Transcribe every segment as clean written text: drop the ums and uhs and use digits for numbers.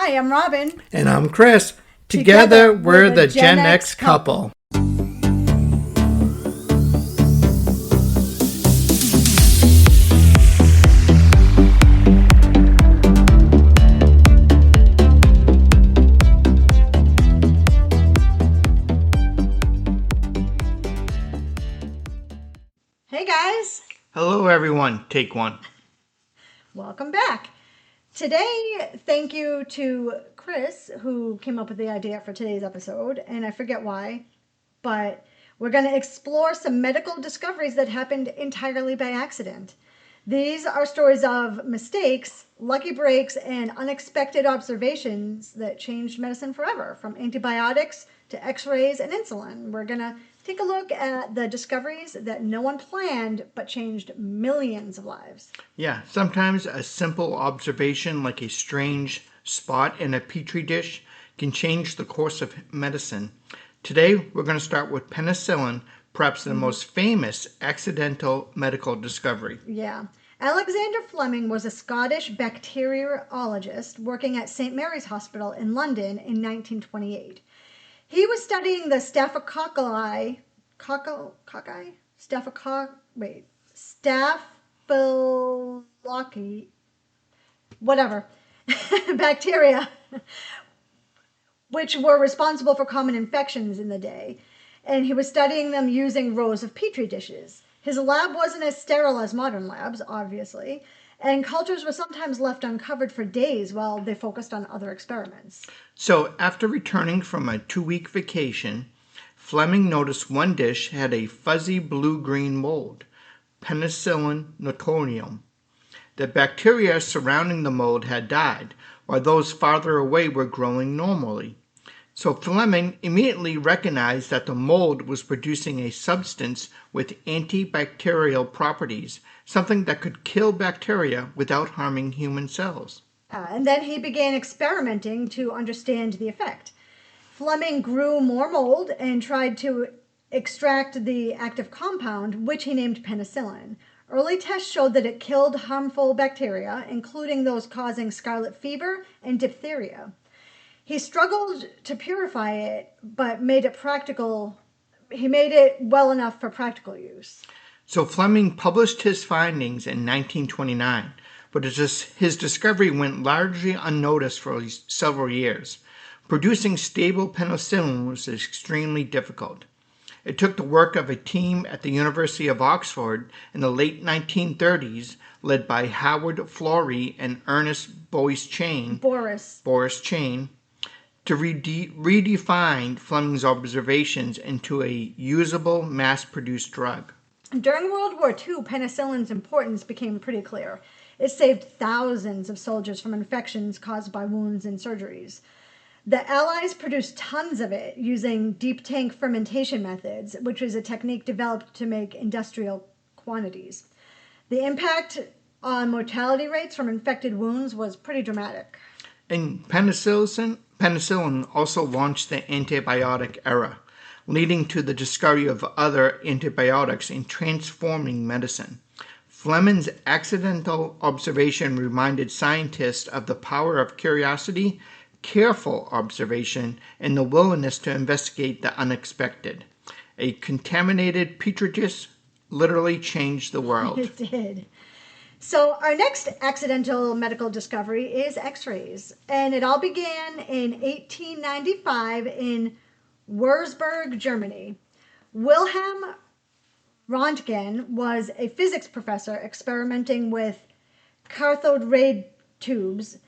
Hi, I'm Robin. And I'm Chris. Together we're the Gen X couple. Hey guys. Hello everyone. Take one. Welcome back. Today, thank you to Chris, who came up with the idea for today's episode, and I forget why, but we're going to explore some medical discoveries that happened entirely by accident. These are stories of mistakes, lucky breaks, and unexpected observations that changed medicine forever, from antibiotics to x-rays and insulin. We're going to take a look at the discoveries that no one planned but changed millions of lives. Yeah, sometimes a simple observation like a strange spot in a petri dish can change the course of medicine. Today, we're going to start with penicillin, perhaps the most famous accidental medical discovery. Yeah. Alexander Fleming was a Scottish bacteriologist working at St. Mary's Hospital in London in 1928. He was studying the staphylococci, bacteria, which were responsible for common infections in the day. And he was studying them using rows of petri dishes. His lab wasn't as sterile as modern labs, obviously, and cultures were sometimes left uncovered for days while they focused on other experiments. So, after returning from a 2-week vacation, Fleming noticed one dish had a fuzzy blue-green mold, penicillin notorium. The bacteria surrounding the mold had died, while those farther away were growing normally. So Fleming immediately recognized that the mold was producing a substance with antibacterial properties, something that could kill bacteria without harming human cells. And then he began experimenting to understand the effect. Fleming grew more mold and tried to extract the active compound, which he named penicillin. Early tests showed that it killed harmful bacteria, including those causing scarlet fever and diphtheria. He struggled to purify it, but made it well enough for practical use. So Fleming published his findings in 1929, but his discovery went largely unnoticed for several years. Producing stable penicillin was extremely difficult. It took the work of a team at the University of Oxford in the late 1930s, led by Howard Florey and Ernest Boris Chain, to redefine Fleming's observations into a usable, mass-produced drug. During World War II, penicillin's importance became pretty clear. It saved thousands of soldiers from infections caused by wounds and surgeries. The Allies produced tons of it using deep tank fermentation methods, which was a technique developed to make industrial quantities. The impact on mortality rates from infected wounds was pretty dramatic. And penicillin also launched the antibiotic era, leading to the discovery of other antibiotics and transforming medicine. Fleming's accidental observation reminded scientists of the power of curiosity, careful observation, and the willingness to investigate the unexpected. A contaminated petri dish literally changed the world. It did. So our next accidental medical discovery is x-rays. And it all began in 1895 in Würzburg, Germany. Wilhelm Röntgen was a physics professor experimenting with cathode ray tubes,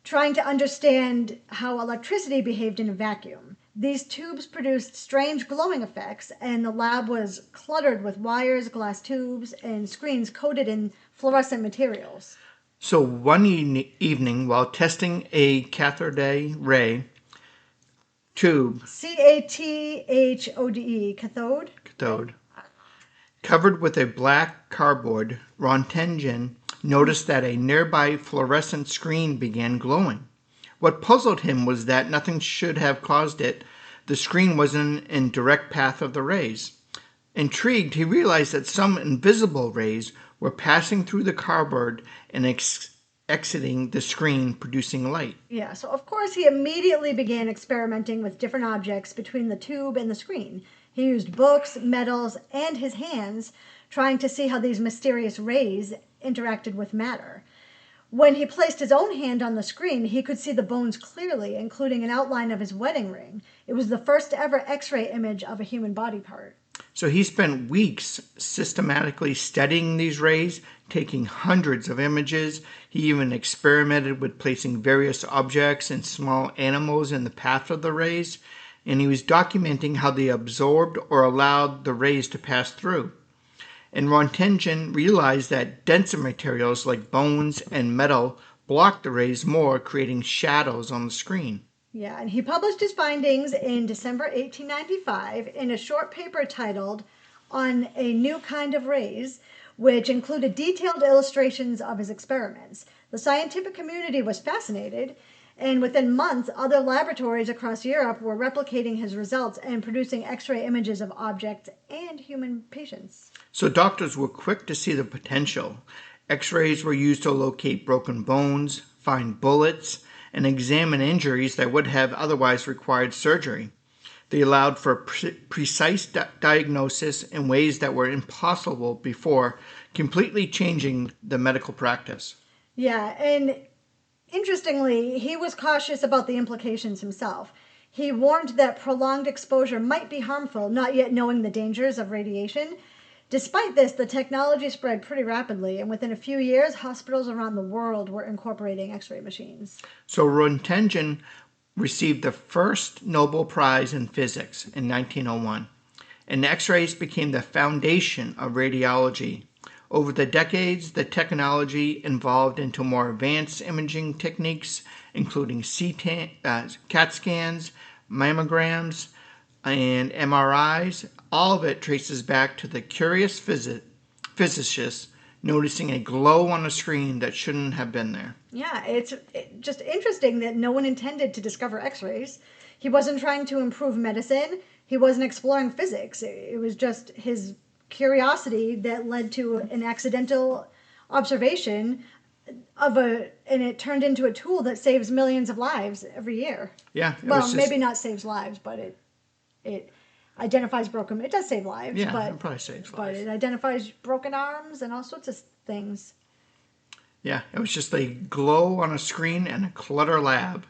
trying to understand how electricity behaved in a vacuum. These tubes produced strange glowing effects, and the lab was cluttered with wires, glass tubes, and screens coated in fluorescent materials. So one evening, while testing a cathode ray tube, C-A-T-H-O-D-E, cathode, covered with a black cardboard, Röntgen noticed that a nearby fluorescent screen began glowing. What puzzled him was that nothing should have caused it. The screen wasn't in direct path of the rays. Intrigued, he realized that some invisible rays were passing through the cardboard and exiting the screen, producing light. Yeah, so of course he immediately began experimenting with different objects between the tube and the screen. He used books, metals, and his hands, trying to see how these mysterious rays interacted with matter. When he placed his own hand on the screen, he could see the bones clearly, including an outline of his wedding ring. It was the first ever X-ray image of a human body part. So he spent weeks systematically studying these rays, taking hundreds of images. He even experimented with placing various objects and small animals in the path of the rays, and he was documenting how they absorbed or allowed the rays to pass through. And Röntgen realized that denser materials like bones and metal blocked the rays more, creating shadows on the screen. Yeah, and he published his findings in December 1895 in a short paper titled On a New Kind of Rays, which included detailed illustrations of his experiments. The scientific community was fascinated, and within months, other laboratories across Europe were replicating his results and producing X-ray images of objects and human patients. So doctors were quick to see the potential. X-rays were used to locate broken bones, find bullets, and examine injuries that would have otherwise required surgery. They allowed for precise diagnosis in ways that were impossible before, completely changing the medical practice. Yeah, and interestingly, he was cautious about the implications himself. He warned that prolonged exposure might be harmful, not yet knowing the dangers of radiation. Despite this, the technology spread pretty rapidly, and within a few years, hospitals around the world were incorporating X-ray machines. So Röntgen received the first Nobel Prize in Physics in 1901, and X-rays became the foundation of radiology. Over the decades, the technology evolved into more advanced imaging techniques, including CAT scans, mammograms, and MRIs. All of it traces back to the curious physicist noticing a glow on a screen that shouldn't have been there. Yeah, it's just interesting that no one intended to discover X-rays. He wasn't trying to improve medicine. He wasn't exploring physics. It was just his curiosity that led to an accidental observation and it turned into a tool that saves millions of lives every year. Yeah. Well, maybe not saves lives, but it identifies broken. It does save lives. Yeah, but it probably saves lives. But it identifies broken arms and all sorts of things. Yeah, it was just a glow on a screen in a clutter lab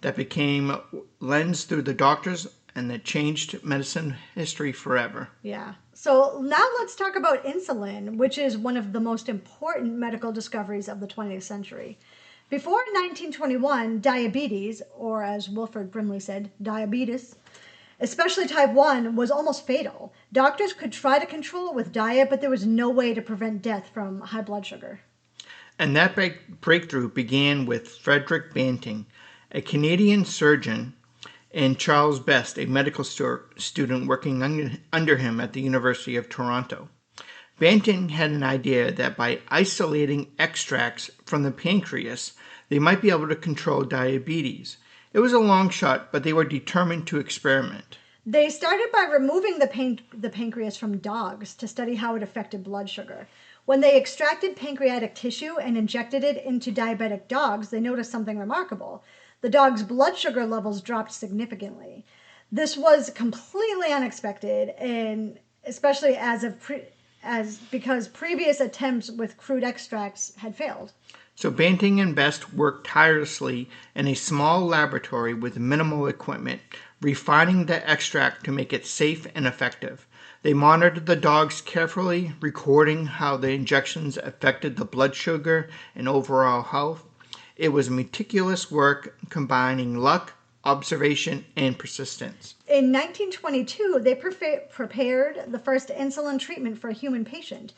that became lens through the doctors and that changed medicine history forever. Yeah. So now let's talk about insulin, which is one of the most important medical discoveries of the 20th century. Before 1921, diabetes, or as Wilford Brimley said, diabetes, especially type 1, was almost fatal. Doctors could try to control it with diet, but there was no way to prevent death from high blood sugar. And that breakthrough began with Frederick Banting, a Canadian surgeon, and Charles Best, a medical student working under him at the University of Toronto. Banting had an idea that by isolating extracts from the pancreas, they might be able to control diabetes. It was a long shot, but they were determined to experiment. They started by removing the pancreas from dogs to study how it affected blood sugar. When they extracted pancreatic tissue and injected it into diabetic dogs, they noticed something remarkable. The dogs' blood sugar levels dropped significantly. This was completely unexpected, and especially because previous attempts with crude extracts had failed. So Banting and Best worked tirelessly in a small laboratory with minimal equipment, refining the extract to make it safe and effective. They monitored the dogs carefully, recording how the injections affected the blood sugar and overall health. It was meticulous work combining luck, observation, and persistence. In 1922, they prepared the first insulin treatment for a human patient.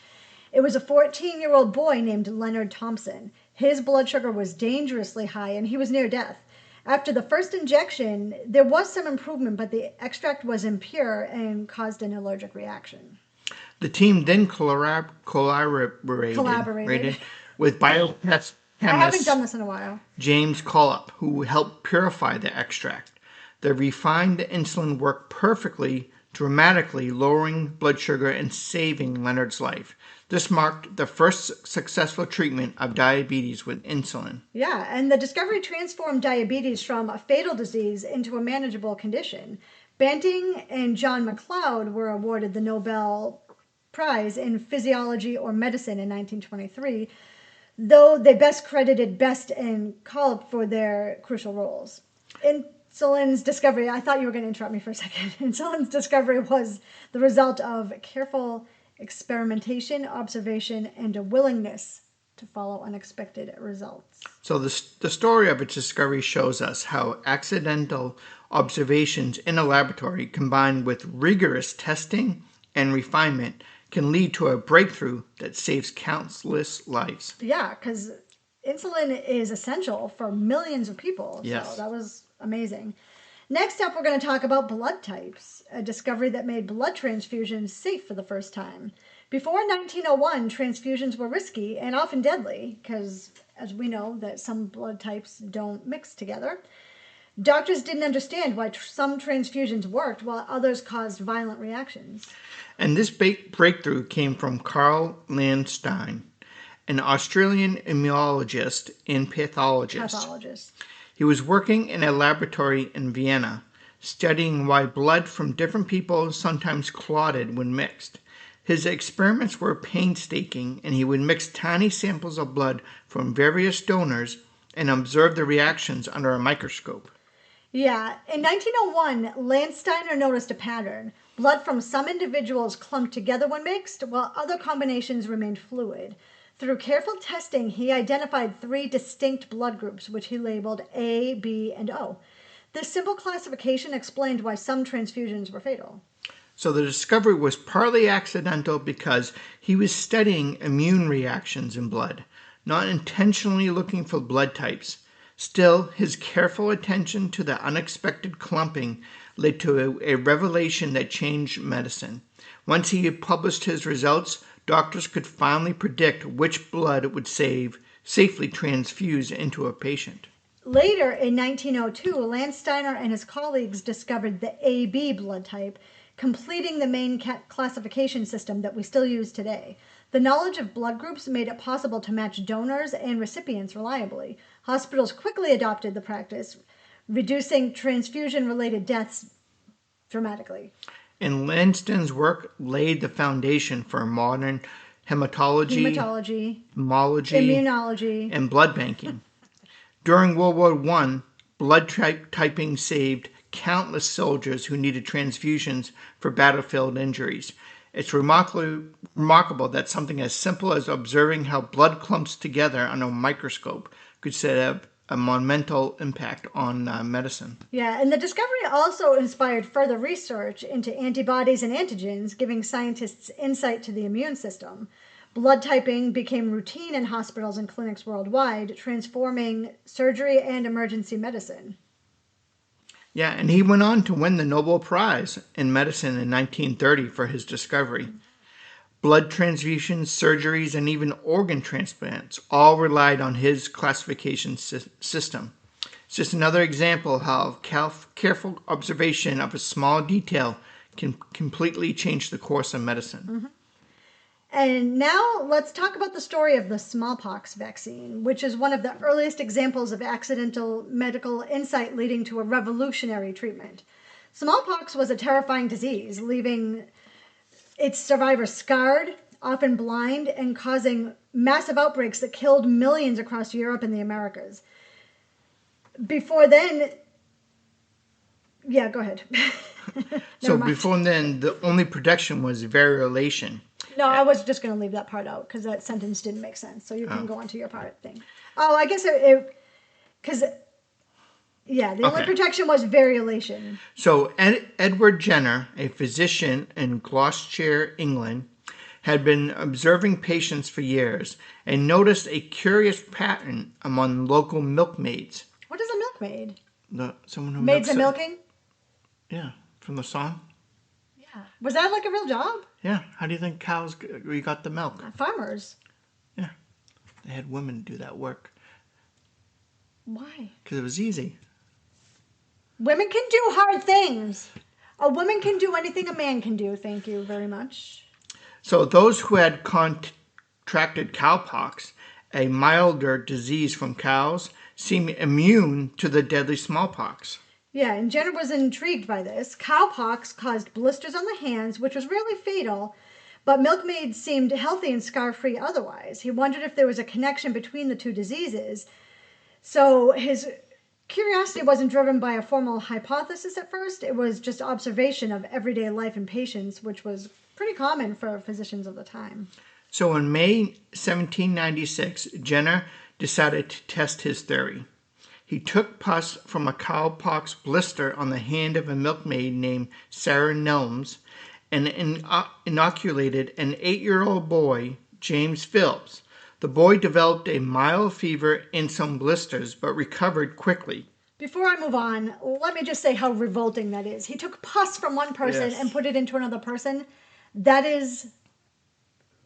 It was a 14-year-old boy named Leonard Thompson. His blood sugar was dangerously high, and he was near death. After the first injection, there was some improvement, but the extract was impure and caused an allergic reaction. The team then collaborated with biochemist I haven't done this in a while. James Collop, who helped purify the extract. The refined insulin worked perfectly, dramatically lowering blood sugar and saving Leonard's life. This marked the first successful treatment of diabetes with insulin. Yeah, and the discovery transformed diabetes from a fatal disease into a manageable condition. Banting and John McLeod were awarded the Nobel Prize in Physiology or Medicine in 1923, though they best credited Best and Culp for their crucial roles. Insulin's discovery, I thought you were going to interrupt me for a second. Insulin's discovery was the result of careful experimentation, observation, and a willingness to follow unexpected results. So the story of its discovery shows us how accidental observations in a laboratory combined with rigorous testing and refinement can lead to a breakthrough that saves countless lives. Yeah, because insulin is essential for millions of people. Yes. So that was amazing. Next up, we're going to talk about blood types, a discovery that made blood transfusions safe for the first time. Before 1901, transfusions were risky and often deadly because, as we know, that some blood types don't mix together. Doctors didn't understand why some transfusions worked while others caused violent reactions. And this breakthrough came from Karl Landsteiner, an Australian immunologist and pathologist. He was working in a laboratory in Vienna, studying why blood from different people sometimes clotted when mixed. His experiments were painstaking, and he would mix tiny samples of blood from various donors and observe the reactions under a microscope. Yeah, in 1901, Landsteiner noticed a pattern. Blood from some individuals clumped together when mixed, while other combinations remained fluid. Through careful testing, he identified 3 distinct blood groups, which he labeled A, B, and O. This simple classification explained why some transfusions were fatal. So the discovery was partly accidental because he was studying immune reactions in blood, not intentionally looking for blood types. Still, his careful attention to the unexpected clumping led to a revelation that changed medicine. Once he had published his results, doctors could finally predict which blood would safely transfuse into a patient. Later, in 1902, Landsteiner and his colleagues discovered the AB blood type, completing the main classification system that we still use today. The knowledge of blood groups made it possible to match donors and recipients reliably. Hospitals quickly adopted the practice, reducing transfusion-related deaths dramatically. And Landstein's work laid the foundation for modern hematology, immunology, and blood banking. During World War I, blood typing saved countless soldiers who needed transfusions for battlefield injuries. It's remarkable that something as simple as observing how blood clumps together on a microscope could set up a monumental impact on medicine. Yeah, and the discovery also inspired further research into antibodies and antigens, giving scientists insight to the immune system. Blood typing became routine in hospitals and clinics worldwide, transforming surgery and emergency medicine. Yeah, and he went on to win the Nobel Prize in Medicine in 1930 for his discovery. Blood transfusions, surgeries, and even organ transplants all relied on his classification system. It's just another example of how careful observation of a small detail can completely change the course of medicine. Mm-hmm. And now let's talk about the story of the smallpox vaccine, which is one of the earliest examples of accidental medical insight leading to a revolutionary treatment. Smallpox was a terrifying disease, leaving its survivors scarred, often blind, and causing massive outbreaks that killed millions across Europe and the Americas. Before then, yeah, go ahead. So before then, the only protection was variolation. No, I was just going to leave that part out because that sentence didn't make sense. So you can go on to your part thing. Oh, I guess because, yeah, the only protection was variolation. So Edward Jenner, a physician in Gloucestershire, England, had been observing patients for years and noticed a curious pattern among local milkmaids. What is a milkmaid? Someone who Maids and milking? Yeah, from the song. Yeah. Was that like a real job? Yeah. How do you think cows got the milk? Farmers. Yeah. They had women do that work. Why? Because it was easy. Women can do hard things. A woman can do anything a man can do. Thank you very much. So those who had contracted cowpox, a milder disease from cows, seemed immune to the deadly smallpox. Yeah, and Jenner was intrigued by this. Cowpox caused blisters on the hands, which was rarely fatal, but milkmaids seemed healthy and scar-free otherwise. He wondered if there was a connection between the two diseases. So his curiosity wasn't driven by a formal hypothesis at first. It was just observation of everyday life in patients, which was pretty common for physicians of the time. So in May 1796, Jenner decided to test his theory. He took pus from a cowpox blister on the hand of a milkmaid named Sarah Nelms and inoculated an 8-year-old boy, James Phillips. The boy developed a mild fever and some blisters, but recovered quickly. Before I move on, let me just say how revolting that is. He took pus from one person Yes. and put it into another person. That is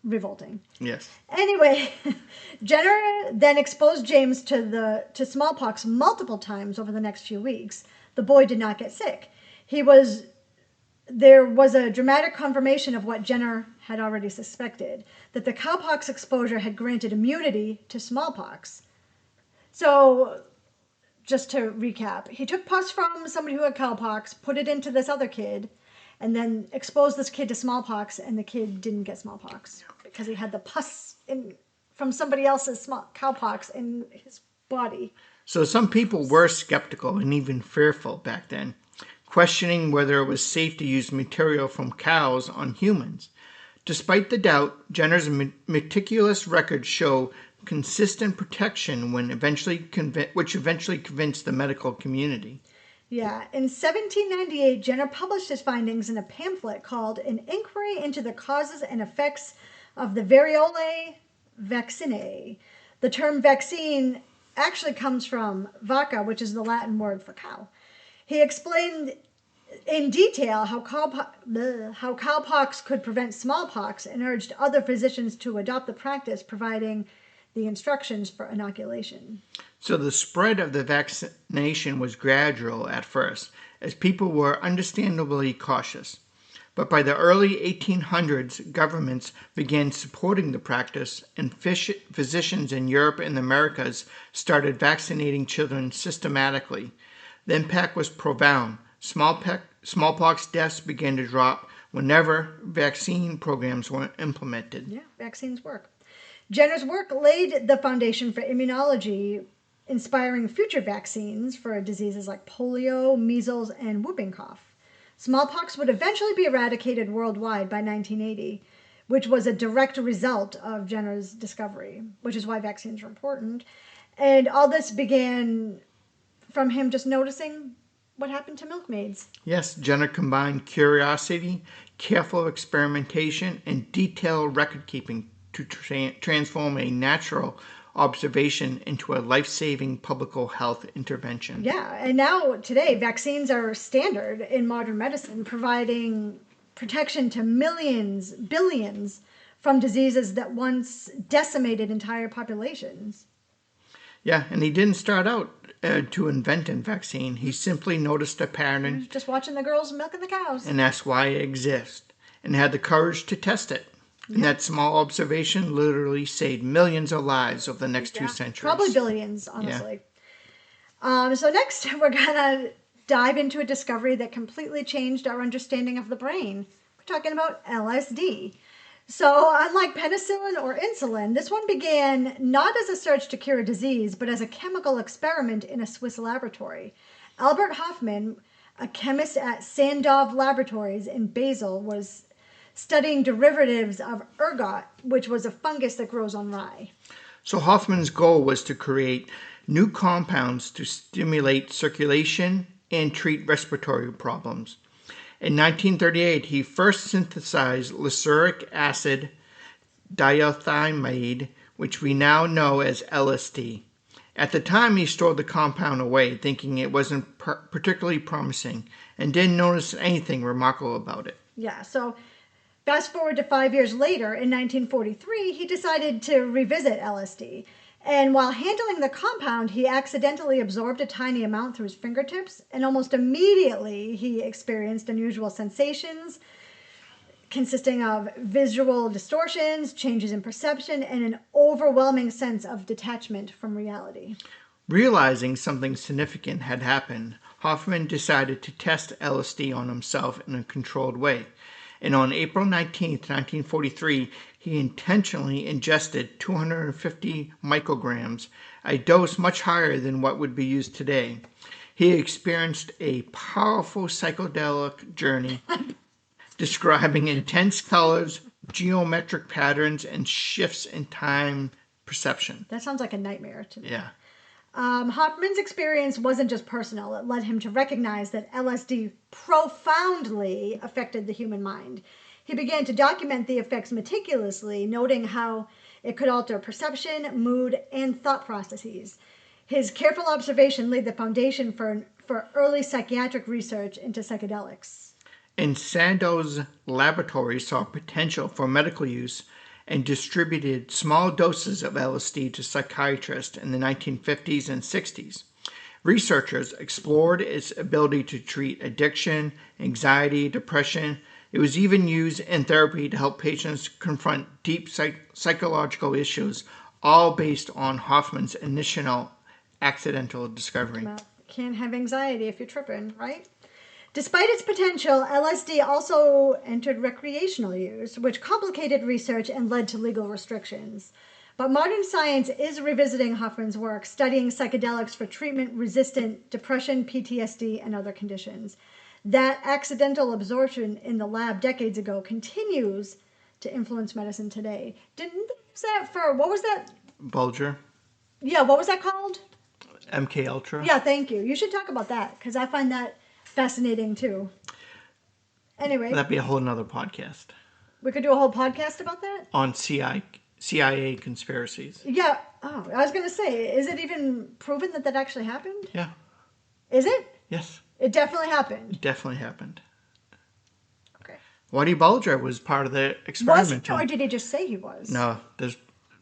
revolting. Yes. Anyway, Jenner then exposed James to smallpox multiple times over the next few weeks. The boy did not get sick. There was a dramatic confirmation of what Jenner had already suspected, that the cowpox exposure had granted immunity to smallpox. So, just to recap, he took pus from somebody who had cowpox, put it into this other kid, and then exposed this kid to smallpox, and the kid didn't get smallpox because he had the pus from somebody else's cowpox in his body. So some people were skeptical and even fearful back then, questioning whether it was safe to use material from cows on humans. Despite the doubt, Jenner's meticulous records show consistent protection which eventually convinced the medical community. Yeah, in 1798, Jenner published his findings in a pamphlet called An Inquiry into the Causes and Effects of the Variolae Vaccinae. The term vaccine actually comes from vacca, which is the Latin word for cow. He explained in detail how cowpox could prevent smallpox and urged other physicians to adopt the practice, providing the instructions for inoculation. So the spread of the vaccination was gradual at first, as people were understandably cautious. But by the early 1800s, governments began supporting the practice, and physicians in Europe and the Americas started vaccinating children systematically. The impact was profound. Smallpox deaths began to drop whenever vaccine programs were implemented. Yeah, vaccines work. Jenner's work laid the foundation for immunology, inspiring future vaccines for diseases like polio, measles, and whooping cough. Smallpox would eventually be eradicated worldwide by 1980, which was a direct result of Jenner's discovery, which is why vaccines are important. And all this began from him just noticing what happened to milkmaids. Yes, Jenner combined curiosity, careful experimentation, and detailed record keeping to transform a natural observation into a life-saving public health intervention. Yeah, and now today vaccines are standard in modern medicine, providing protection to millions, billions from diseases that once decimated entire populations. Yeah, and he didn't start out to invent a vaccine. He simply noticed a pattern. Just watching the girls milking the cows. And that's why it exists, and had the courage to test it. And that small observation literally saved millions of lives over the next 2 centuries. Probably billions, honestly. Yeah. So next, we're going to dive into a discovery that completely changed our understanding of the brain. We're talking about LSD. So unlike penicillin or insulin, this one began not as a search to cure a disease, but as a chemical experiment in a Swiss laboratory. Albert Hofmann, a chemist at Sandow Laboratories in Basel, was studying derivatives of ergot, which was a fungus that grows on rye. So Hofmann's goal was to create new compounds to stimulate circulation and treat respiratory problems. In 1938, he first synthesized lysergic acid diethylmide, which we now know as LSD. At the time, he stored the compound away, thinking it wasn't particularly promising, and didn't notice anything remarkable about it. Yeah, so fast forward to 5 years later, in 1943, he decided to revisit LSD. And while handling the compound, he accidentally absorbed a tiny amount through his fingertips, and almost immediately he experienced unusual sensations, consisting of visual distortions, changes in perception, and an overwhelming sense of detachment from reality. Realizing something significant had happened, Hofmann decided to test LSD on himself in a controlled way. And on April 19, 1943, he intentionally ingested 250 micrograms, a dose much higher than what would be used today. He experienced a powerful psychedelic journey describing intense colors, geometric patterns, and shifts in time perception. That sounds like a nightmare to me. Yeah. Hofmann's experience wasn't just personal. It led him to recognize that LSD profoundly affected the human mind. He began to document the effects meticulously, noting how it could alter perception, mood, and thought processes. His careful observation laid the foundation for early psychiatric research into psychedelics. And Sandow's laboratory saw potential for medical use and distributed small doses of LSD to psychiatrists in the 1950s and 60s. Researchers explored its ability to treat addiction, anxiety, depression. It was even used in therapy to help patients confront deep psychological issues, all based on Hofmann's initial accidental discovery. Well, can't have anxiety if you're tripping, right? Despite its potential, LSD also entered recreational use, which complicated research and led to legal restrictions. But modern science is revisiting Hofmann's work, studying psychedelics for treatment-resistant depression, PTSD, and other conditions. That accidental absorption in the lab decades ago continues to influence medicine today. Didn't they use that for, what was that? Bulger. Yeah, what was that called? MK Ultra. Yeah, thank you. You should talk about that, because I find that fascinating too. Anyway, That'd be a whole nother podcast. We could do a whole podcast about that? On CIA conspiracies. Yeah. Oh, I was going to say, is it even proven that that actually happened? Yeah. Is it? Yes. It definitely happened. It definitely happened. Okay. Whitey Bulger was part of the experiment. Was he, or did he just say he was? No, there's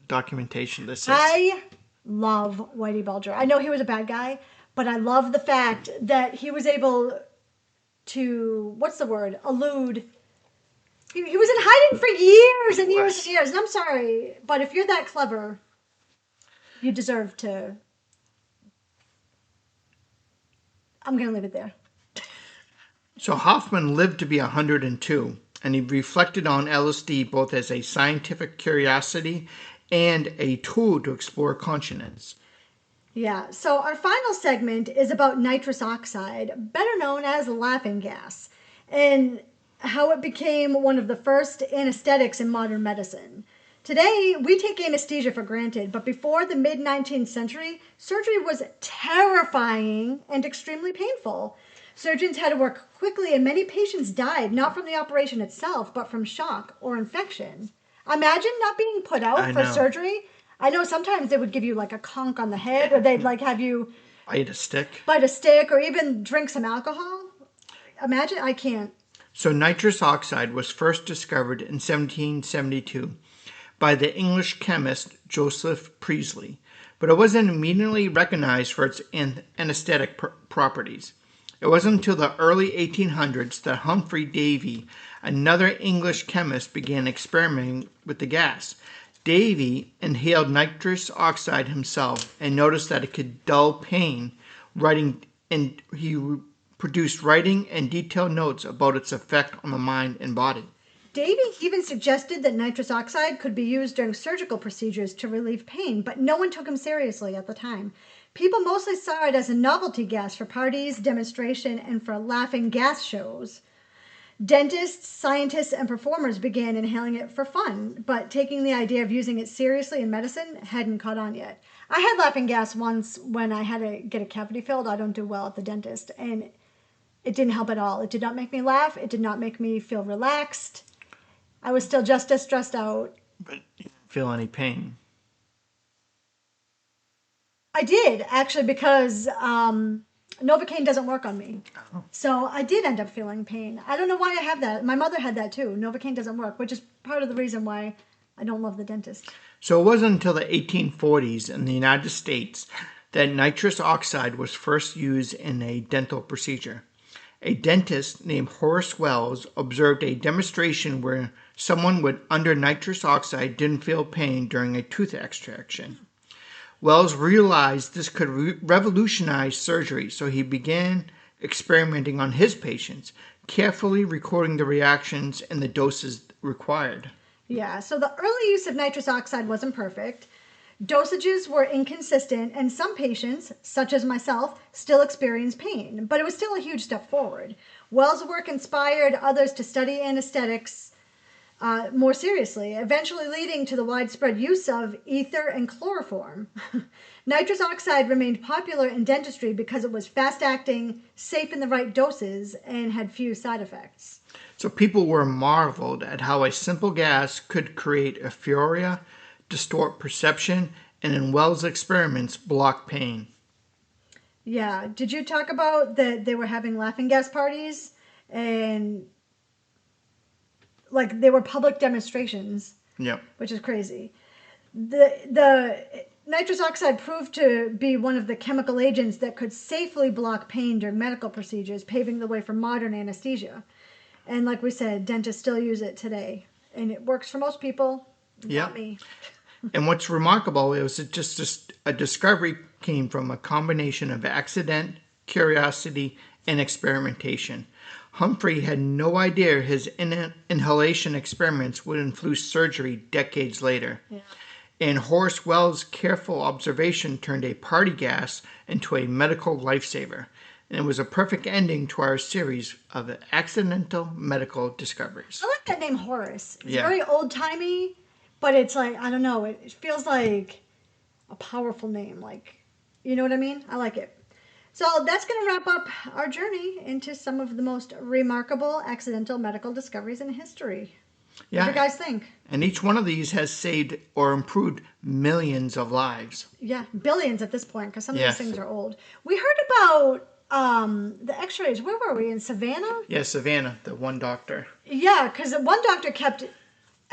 documentation that says... I love Whitey Bulger. I know he was a bad guy, but I love the fact that he was able to, what's the word, elude. He was in hiding for years and years and years. And I'm sorry, but if you're that clever, you deserve to. I'm going to leave it there. So Hofmann lived to be 102, and he reflected on LSD both as a scientific curiosity and a tool to explore consciousness. Yeah, so our final segment is about nitrous oxide, better known as laughing gas, and how it became one of the first anesthetics in modern medicine. Today, we take anesthesia for granted, but before the mid-19th century, surgery was terrifying and extremely painful. Surgeons had to work quickly, and many patients died, not from the operation itself, but from shock or infection. Imagine not being put out for surgery. I know sometimes they would give you like a conk on the head, or they'd like have you bite a stick, or even drink some alcohol. Imagine, I can't. So nitrous oxide was first discovered in 1772 by the English chemist Joseph Priestley, but it wasn't immediately recognized for its anesthetic properties. It wasn't until the early 1800s that Humphry Davy, another English chemist, began experimenting with the gas. Davy inhaled nitrous oxide himself and noticed that it could dull pain, and he produced writing and detailed notes about its effect on the mind and body. Davy even suggested that nitrous oxide could be used during surgical procedures to relieve pain, but no one took him seriously at the time. People mostly saw it as a novelty gas for parties, demonstration, and for laughing gas shows. Dentists, scientists, and performers began inhaling it for fun, but taking the idea of using it seriously in medicine hadn't caught on yet. I had laughing gas once when I had to get a cavity filled. I don't do well at the dentist, and it didn't help at all. It did not make me laugh. It did not make me feel relaxed. I was still just as stressed out. But you didn't feel any pain? I did, actually, because Novocaine doesn't work on me. Oh. So I did end up feeling pain. I don't know why I have that. My mother had that too. Novocaine doesn't work, which is part of the reason why I don't love the dentist. So it wasn't until the 1840s in the United States that nitrous oxide was first used in a dental procedure. A dentist named Horace Wells observed a demonstration where someone under nitrous oxide didn't feel pain during a tooth extraction. Wells realized this could revolutionize surgery, so he began experimenting on his patients, carefully recording the reactions and the doses required. Yeah, so the early use of nitrous oxide wasn't perfect. Dosages were inconsistent, and some patients, such as myself, still experienced pain, but it was still a huge step forward. Wells' work inspired others to study anesthetics more seriously, eventually leading to the widespread use of ether and chloroform. Nitrous oxide remained popular in dentistry because it was fast-acting, safe in the right doses, and had few side effects. So people were marveled at how a simple gas could create euphoria, distort perception, and in Wells' experiments, block pain. Yeah. Did you talk about that they were having laughing gas parties and like they were public demonstrations? Yep. Which is crazy. The nitrous oxide proved to be one of the chemical agents that could safely block pain during medical procedures, paving the way for modern anesthesia. And like we said, dentists still use it today, and it works for most people. Yep. Not me. And what's remarkable is it just a discovery came from a combination of accident, curiosity, and experimentation. Humphry had no idea his inhalation experiments would influence surgery decades later. Yeah. And Horace Wells' careful observation turned a party gas into a medical lifesaver. And it was a perfect ending to our series of accidental medical discoveries. I like that name, Horace. It's Yeah. very old-timey, but it's like, I don't know, it feels like a powerful name. Like, you know what I mean? I like it. So that's going to wrap up our journey into some of the most remarkable accidental medical discoveries in history. Yeah. What do you guys think? And each one of these has saved or improved millions of lives. Yeah, billions at this point, because some of Yes. these things are old. We heard about the x-rays. Where were we? In Savannah? Yeah, Savannah, the one doctor. Yeah, because one doctor kept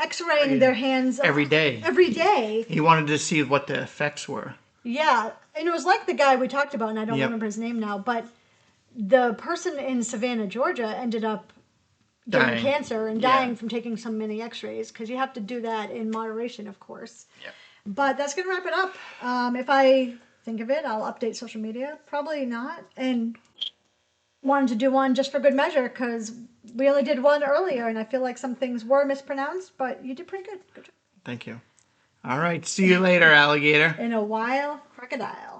x-raying their hands Every day. Every day. He wanted to see what the effects were. Yeah, and it was like the guy we talked about, and I don't Yep. remember his name now, but the person in Savannah, Georgia, ended up getting Dying. cancer and Yeah. dying from taking so many x-rays, because you have to do that in moderation, of course. Yep. But that's going to wrap it up. If I think of it, I'll update social media. Probably not. And wanted to do one just for good measure, because we only did one earlier, and I feel like some things were mispronounced, but you did pretty good. Good job. Thank you. All right. See you later, alligator. In a while, crocodile.